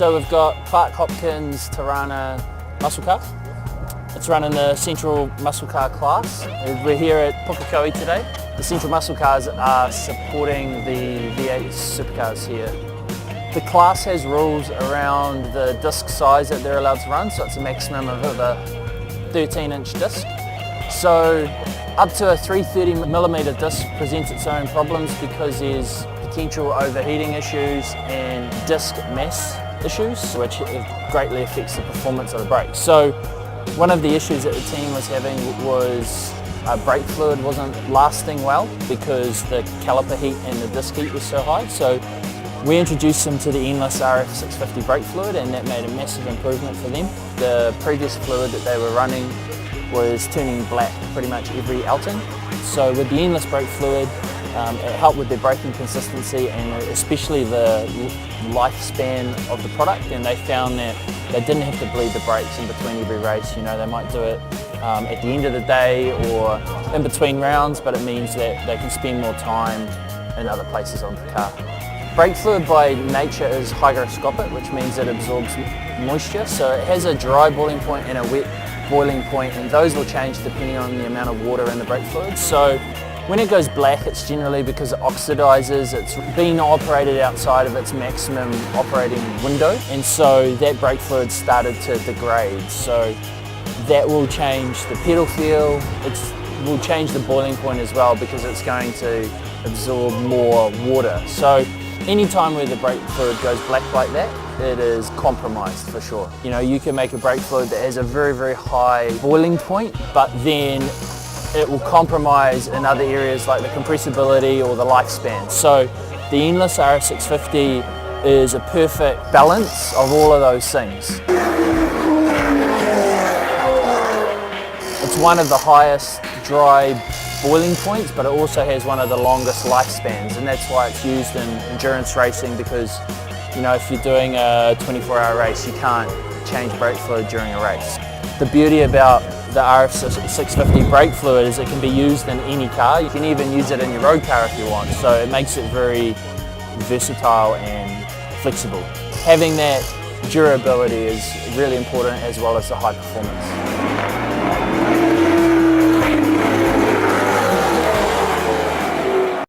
So we've got Clark Hopkins Tirana muscle car. It's running the Central Muscle Car class. We're here at Pukekohe today. The Central Muscle Cars are supporting the V8 supercars here. The class has rules around the disc size that they're allowed to run, so it's a maximum of a 13-inch disc. So up to a 330mm disc presents its own problems because there's potential overheating issues and disc mass issues, which greatly affects the performance of the brake. So one of the issues that the team was having was brake fluid wasn't lasting well because the caliper heat and the disc heat was so high. So we introduced them to the ENDLESS RF650 Brake Fluid, and that made a massive improvement for them. The previous fluid that they were running was turning black pretty much every outing. So with the ENDLESS Brake Fluid, it helped with their braking consistency and especially the lifespan of the product, and they found that they didn't have to bleed the brakes in between every race. You know, they might do it at the end of the day or in between rounds, but it means that they can spend more time in other places on the car. Brake fluid by nature is hygroscopic, which means it absorbs moisture, so it has a dry boiling point and a wet boiling point, and those will change depending on the amount of water in the brake fluid. So when it goes black, it's generally because it oxidizes, it's been operated outside of its maximum operating window, and so that brake fluid started to degrade. So that will change the pedal feel, it will change the boiling point as well because it's going to absorb more water. So anytime where the brake fluid goes black like that, it is compromised for sure. You know, you can make a brake fluid that has a very, very high boiling point, but then it will compromise in other areas like the compressibility or the lifespan. So the ENDLESS RF650 is a perfect balance of all of those things. It's one of the highest dry boiling points, but it also has one of the longest lifespans, and that's why it's used in endurance racing, because you know, if you're doing a 24-hour race, you can't change brake fluid during a race. The beauty about the RF650 brake fluid is it can be used in any car. You can even use it in your road car if you want, so it makes it very versatile and flexible. Having that durability is really important, as well as the high performance.